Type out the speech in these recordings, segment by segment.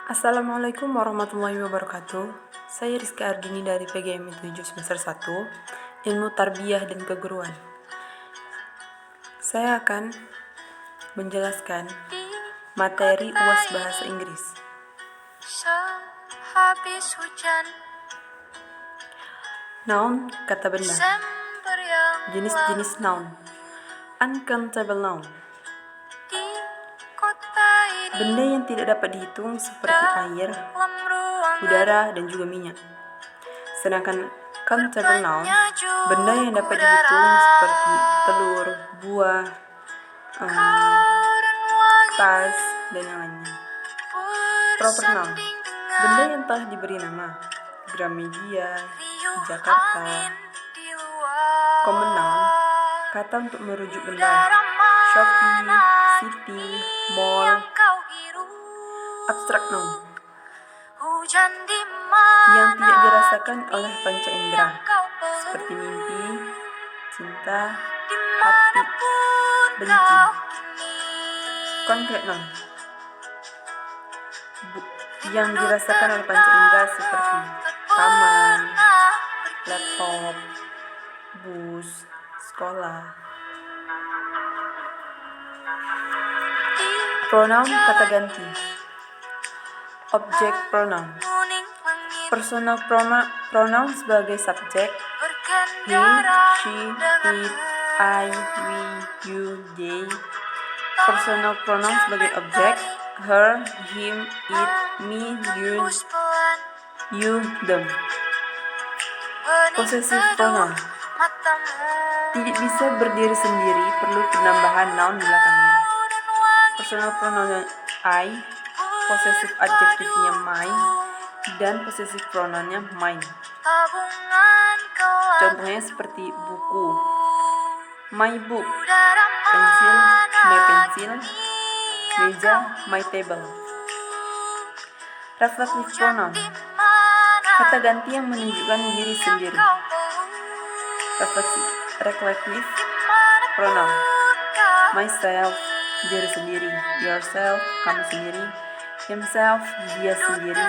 Assalamualaikum warahmatullahi wabarakatuh. Saya Rizka Ardini dari PGMI 7 semester 1, Ilmu Tarbiyah dan Keguruan. Saya akan menjelaskan materi UAS Bahasa Inggris. Sehabis hujan, Noun, kata benda. Desember yang Jenis-jenis noun. Uncountable noun, di kota ini, benda yang tidak dapat dihitung seperti air, dalam ruangan udara, dan juga minyak. Sedangkan countable noun, benda yang dapat dihitung seperti telur, buah, kau dan wangi tas, dan yang lainnya. Proper noun, bersanding benda dengan yang telah diberi nama. Gramedia, riuh Jakarta. angin di luar. Common noun, kata untuk merujuk benda. Udara mana Shopee, city, mall. yang kau hirup? Abstract noun, Hujan di mana yang tidak dirasakan oleh panca indera, yang kau peluk? seperti mimpi, cinta, hati, Dimanapun benci. kau kini, Concrete noun, yang dirasakan oleh panca indera seperti taman, laptop, bus, sekolah. Pronoun, kata ganti. Object pronoun, personal pronoun sebagai subjek. He, she, it, I, we, you, they. Personal pronoun sebagai objek. Her, him, it, me, you, them. Possessive pronoun, tidak bisa berdiri sendiri, perlu penambahan noun belakangnya. Personal pronoun I, possessive adjektifnya my, dan possessive pronounnya mine. Contohnya seperti buku, my book, pensil, my pencil, meja, my table. Reflective pronoun, kata ganti yang menunjukkan diri sendiri. Reflective pronoun, myself, diri sendiri, yourself, kamu sendiri, himself, dia sendiri,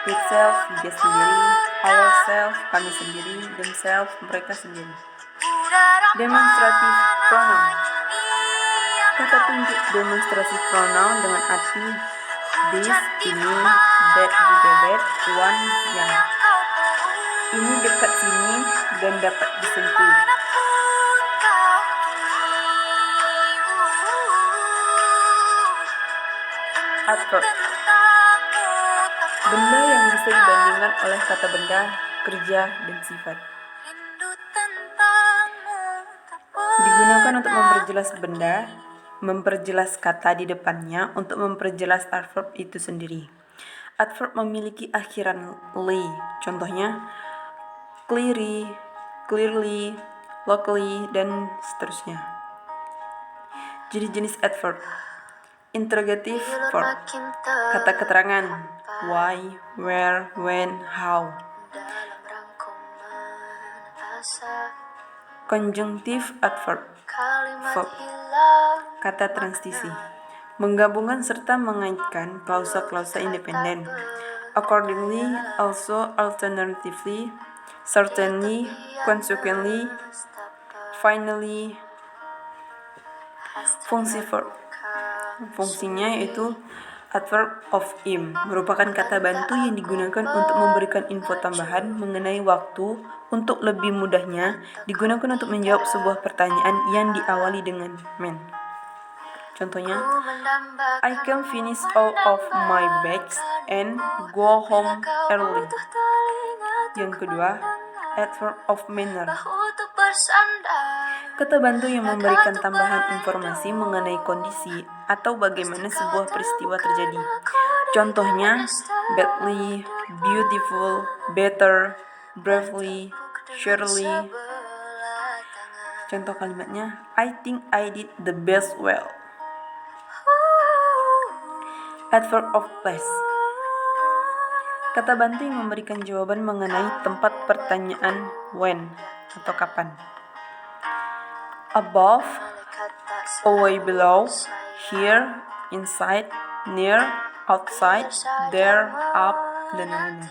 itself, dia sendiri, ourself, kami sendiri, themselves, mereka sendiri. Demonstrative pronoun, kata tunjuk demonstrasi pronoun dengan arti this, ini, that, juga that, one, yang. Ini dekat sini dan dapat disentuh. Adverb, benda yang bisa dibandingkan oleh kata benda, kerja, dan sifat. Digunakan untuk memperjelas benda, memperjelas kata di depannya untuk memperjelas adverb itu sendiri. Adverb memiliki akhiran ly, contohnya clearly, clearly, locally, dan seterusnya. Jenis-jenis adverb. Interrogative verb, kata keterangan, why, where, when, how. Conjunctive adverb, verb, kata transisi, menggabungkan serta mengaitkan klausa-klausa independen. Accordingly, also, alternatively, certainly, consequently, finally. Fungsi verb, fungsinya yaitu adverb of im, merupakan kata bantu yang digunakan untuk memberikan info tambahan mengenai waktu. Untuk lebih mudahnya, digunakan untuk menjawab sebuah pertanyaan yang diawali dengan when. Contohnya, I can finish all of my bags and go home early. Yang kedua, adverb of manner, kata bantu yang memberikan tambahan informasi mengenai kondisi atau bagaimana sebuah peristiwa terjadi. Contohnya, badly, beautiful, better, bravely, surely. Contoh kalimatnya, I think I did the best well. Adverb of place, kata bantu yang memberikan jawaban mengenai tempat pertanyaan when atau kapan. Above, away below, here, inside, near, outside, there, up, dan lainnya.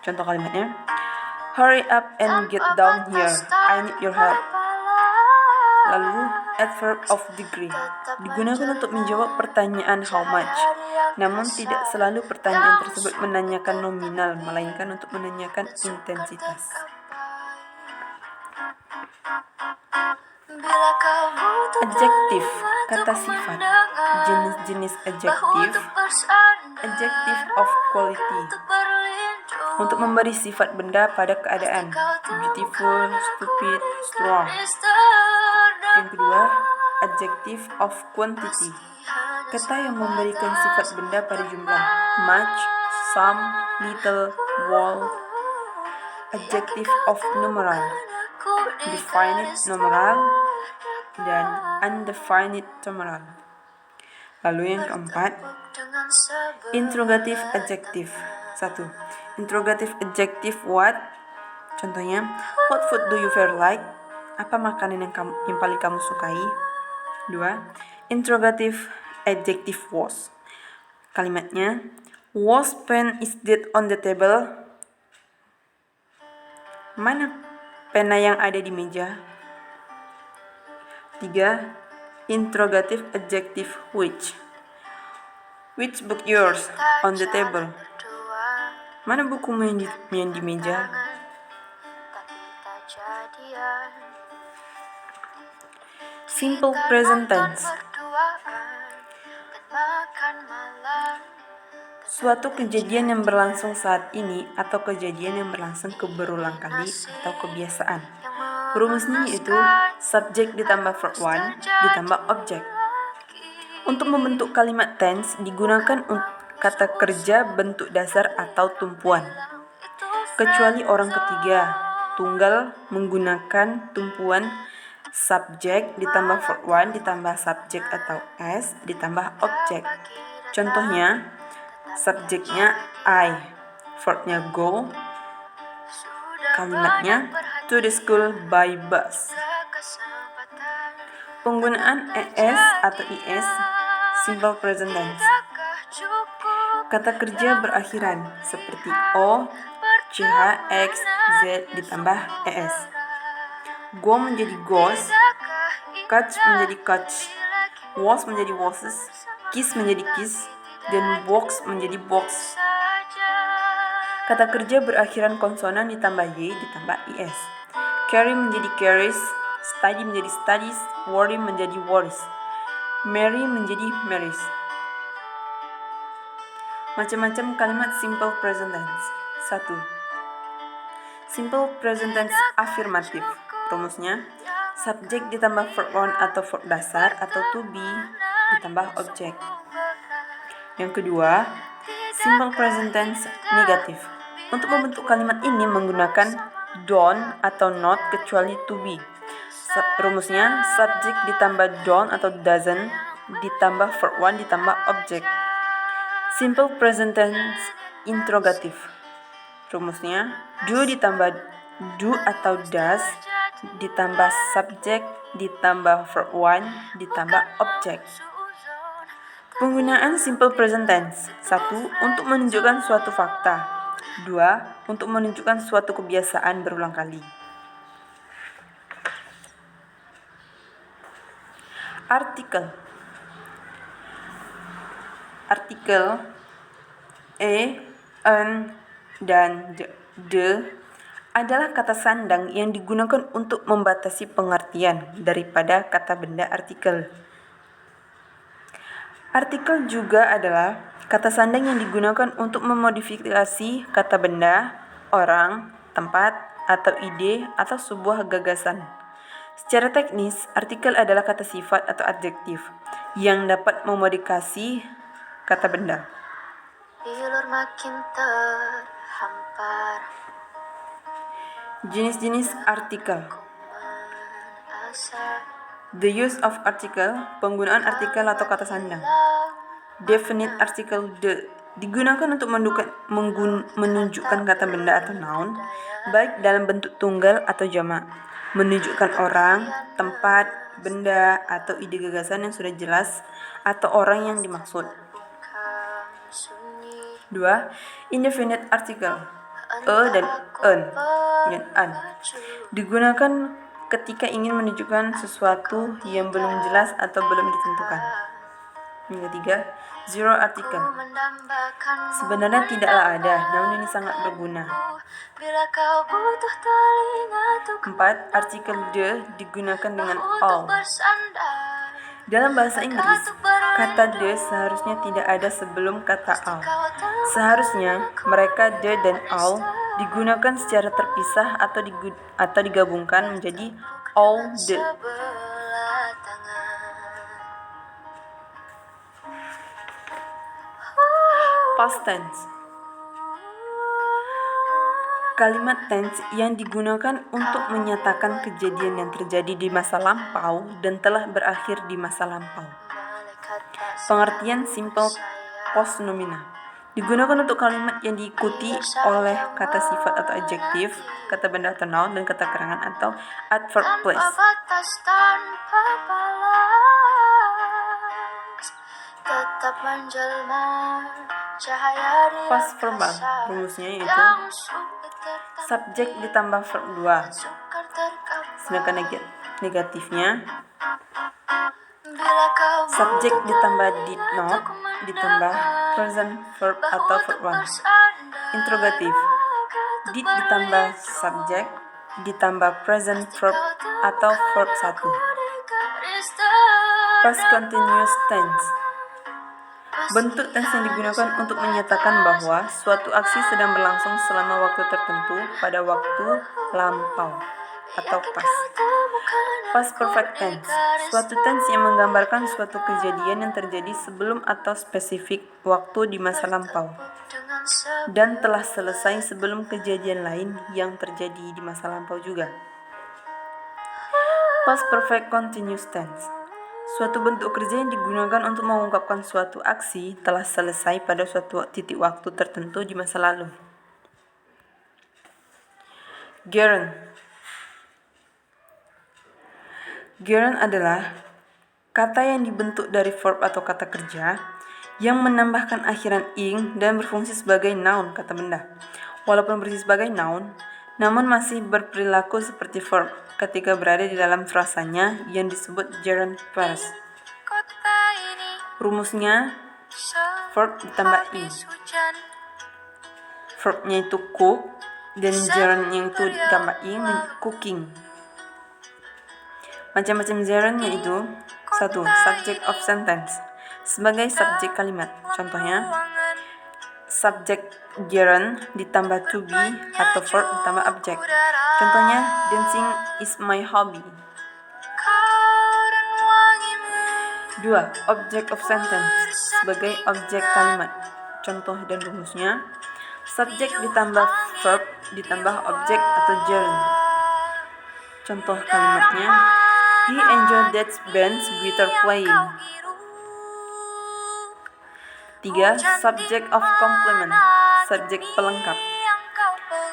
Contoh kalimatnya, hurry up and get down here, I need your help. Lalu, adverb of degree digunakan untuk menjawab pertanyaan how much. Namun tidak selalu pertanyaan tersebut menanyakan nominal, melainkan untuk menanyakan intensitas. Adjektif, kata sifat, jenis-jenis adjektif, adjective of quality, untuk memberi sifat benda pada keadaan, beautiful, stupid, strong. Yang kedua, adjective of quantity, kata yang memberikan sifat benda pada jumlah, much, some, little, whole. Adjective of numeral, definite numeral dan undefined numeral. Lalu yang keempat, interrogative adjective. 1. Interrogative adjective what? Contohnya, what food do you very like? Apa makanan yang paling kamu sukai? 2. Interrogative adjective was. Kalimatnya, was pen is that on the table? Mana pena yang ada di meja? 3. Interrogative adjective which. Which book yours on the table? Mana bukumu yang di meja? Simple present tense. Suatu kejadian yang berlangsung saat ini atau kejadian yang berlangsung berulang kali atau kebiasaan. Rumusnya yaitu subjek ditambah verb 1 ditambah objek. Untuk membentuk kalimat tense digunakan kata kerja bentuk dasar atau tumpuan. Kecuali orang ketiga, tunggal menggunakan tumpuan subjek ditambah verb 1 ditambah subjek atau s ditambah objek. Contohnya, subjeknya I, verbnya go, kalimatnya to the school by bus. Penggunaan es atau is, simple present tense. Kata kerja berakhiran seperti o, ch, x, z ditambah es. Go menjadi goes, catch menjadi catch, was menjadi washes, kiss menjadi kiss, dan box menjadi box. Kata kerja berakhiran konsonan ditambah y ditambah is. Carry menjadi carries, study menjadi studies, worry menjadi worries, marry menjadi marries. Macam-macam kalimat simple present tense. 1. Simple present tense afirmatif. Rumusnya, subjek ditambah verb 1 atau verb dasar atau to be ditambah objek. Yang kedua, simple present tense negatif. Untuk membentuk kalimat ini menggunakan don't atau not kecuali to be. Rumusnya, subjek ditambah don't atau doesn't ditambah verb 1 ditambah objek. Simple present tense interrogative. Rumusnya, do ditambah do atau does ditambah subjek ditambah verb 1 ditambah objek. Penggunaan simple present tense. 1. Untuk menunjukkan suatu fakta. 2. Untuk menunjukkan suatu kebiasaan berulang kali. Artikel. Artikel an, dan the adalah kata sandang yang digunakan untuk membatasi pengertian daripada kata benda artikel. Artikel juga adalah kata sandang yang digunakan untuk memodifikasi kata benda, orang, tempat, atau ide, atau sebuah gagasan. Secara teknis, artikel adalah kata sifat atau adjektif yang dapat memodifikasi kata benda. Bilur makin terhampar. Jenis-jenis artikel. The use of article, penggunaan artikel atau kata sandang. Definite article the, digunakan untuk menunjukkan kata benda atau noun, baik dalam bentuk tunggal atau jamak, menunjukkan orang, tempat, benda, atau ide gagasan yang sudah jelas, atau orang yang dimaksud. 2. Indefinite article dan an digunakan ketika ingin menunjukkan sesuatu yang belum jelas atau belum ditentukan. Yang ketiga, zero article. Sebenarnya tidaklah ada, namun ini sangat berguna. 4. Artikel the digunakan dengan all. Dalam bahasa Inggris, kata the seharusnya tidak ada sebelum kata all. Seharusnya mereka the dan all digunakan secara terpisah atau digabungkan menjadi all the. Past tense. Kalimat tense yang digunakan untuk menyatakan kejadian yang terjadi di masa lampau dan telah berakhir di masa lampau. Pengertian simple post nomina. Digunakan untuk kalimat yang diikuti oleh kata sifat atau adjektif, kata benda atau noun, dan kata keterangan atau adverb place. Tetap menjelma cahaya di Past verbal, rumusnya yaitu subjek ditambah verb 2. Sedangkan negatifnya subjek ditambah did not ditambah present verb atau verb 1. Interrogatif, did ditambah subjek ditambah present verb atau verb 1. Past continuous tense. Bentuk tense yang digunakan untuk menyatakan bahwa suatu aksi sedang berlangsung selama waktu tertentu pada waktu lampau atau past. Past perfect tense. Suatu tense yang menggambarkan suatu kejadian yang terjadi sebelum atau spesifik waktu di masa lampau dan telah selesai sebelum kejadian lain yang terjadi di masa lampau juga. Past perfect continuous tense. Suatu bentuk kerja yang digunakan untuk mengungkapkan suatu aksi telah selesai pada suatu titik waktu tertentu di masa lalu. Gerund. Gerund adalah kata yang dibentuk dari verb atau kata kerja yang menambahkan akhiran ing dan berfungsi sebagai noun kata benda. Walaupun berfungsi sebagai noun, namun masih berperilaku seperti verb ketika berada di dalam frasanya yang disebut gerund phrase. Rumusnya verb ditambah ing. Verbnya itu cook dan gerundnya itu ditambah ing cooking. Macam-macam gerundnya itu 1. Subject of sentence sebagai subjek kalimat. Contohnya subject gerund ditambah to be atau verb ditambah object. Contohnya dancing is my hobby. 2. Object of sentence sebagai objek kalimat. Contoh dan rumusnya subjek ditambah verb ditambah objek atau gerund. Contoh kalimatnya he enjoyed that band's guitar playing. 3. Subject of complement subjek pelengkap.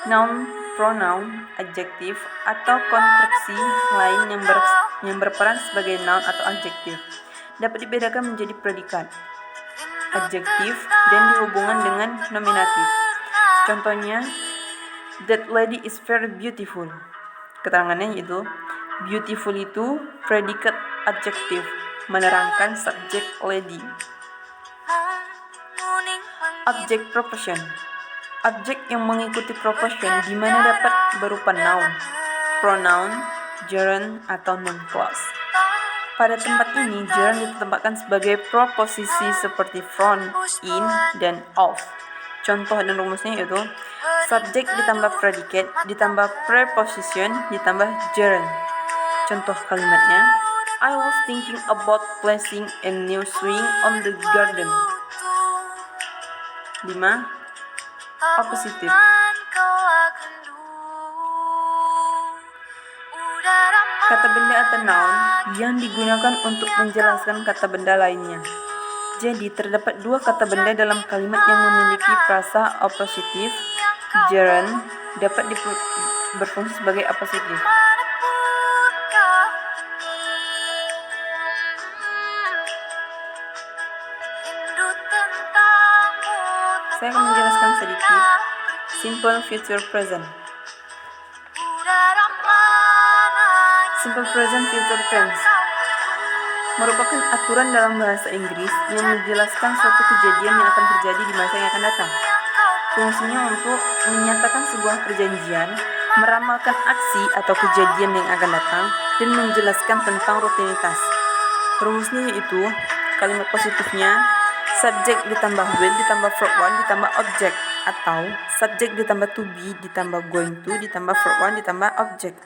Noun, pronoun, adjektif atau konstruksi lain yang berperan sebagai noun atau adjektif dapat dibedakan menjadi predikat, adjektif, dan dihubungkan dengan nominatif. Contohnya, that lady is very beautiful. Keterangannya yaitu, beautiful itu predikat adjektif, menerangkan subjek lady. Object proportion. Objek yang mengikuti proportion di mana dapat berupa noun, pronoun, gerund, atau noun clause. Pada tempat ini, gerund ditempatkan sebagai proposisi seperti from, in, dan of. Contoh dan rumusnya yaitu subjek ditambah predicate ditambah preposition ditambah gerund. Contoh kalimatnya, I was thinking about placing a new swing on the garden. 5. Oppositive. Kata benda atau noun yang digunakan untuk menjelaskan kata benda lainnya. Jadi terdapat 2 kata benda dalam kalimat yang memiliki frasa oppositif. Gerund dapat berfungsi sebagai oppositif. Saya akan menjelaskan sedikit. Simple future present. Simple present future tense merupakan aturan dalam bahasa Inggris yang menjelaskan suatu kejadian yang akan terjadi di masa yang akan datang. Fungsinya untuk menyatakan sebuah perjanjian, meramalkan aksi atau kejadian yang akan datang, dan menjelaskan tentang rutinitas. Rumusnya yaitu kalimat positifnya subject ditambah will ditambah verb 1 ditambah object, atau subject ditambah to be ditambah going to ditambah verb 1 ditambah object.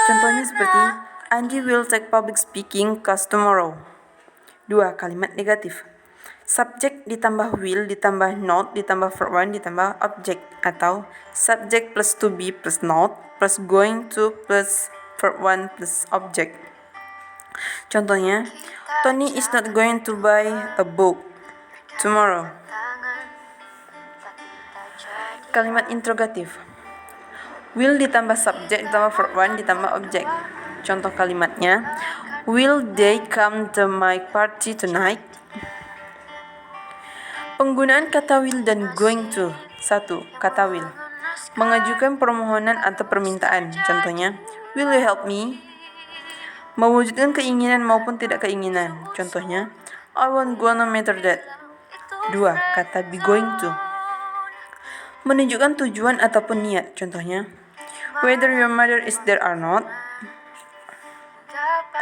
Contohnya seperti Andy will take public speaking class tomorrow. 2. Kalimat negatif. Subject ditambah will ditambah not ditambah verb 1 ditambah object, atau subject plus to be plus not plus going to plus verb 1 plus object. Contohnya, Tony is not going to buy a book tomorrow. Kalimat interrogatif. Will ditambah subject ditambah verb 1 ditambah object. Contoh kalimatnya, will they come to my party tonight? Penggunaan kata will dan going to. 1. Kata will. Mengajukan permohonan atau permintaan. Contohnya, will you help me? Mewujudkan keinginan maupun tidak keinginan. Contohnya, I won't go no matter that. 2. Kata be going to. Menunjukkan tujuan ataupun niat. Contohnya, whether your mother is there or not.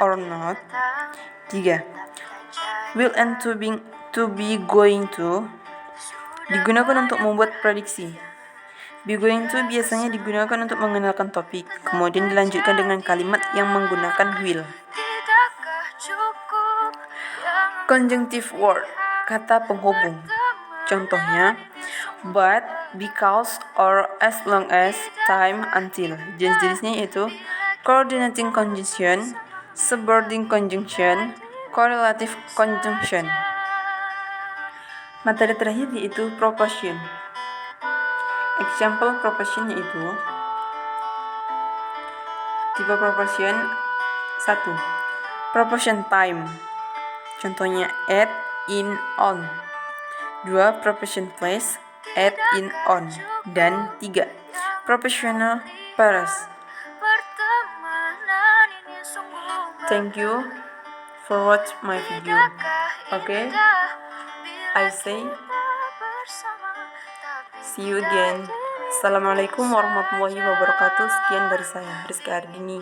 3. Will and to be going to digunakan untuk membuat prediksi. Be going to biasanya digunakan untuk mengenalkan topik, kemudian dilanjutkan dengan kalimat yang menggunakan will. Conjunctive word, kata penghubung. Contohnya, but, because, or as long as, time, until. Jenis-jenisnya yaitu coordinating conjunction, subordinating conjunction, correlative conjunction. Materi terakhir yaitu proportion. Example proportion yaitu tipe proportion. 1. Proportion time. Contohnya at, in, on. 2. Proportion place, at, in, on. Dan 3. Proportional pairs. Thank you for watch my video. Okay, I say see you again. Assalamualaikum warahmatullahi wabarakatuh. Sekian dari saya, Rizky Ardini.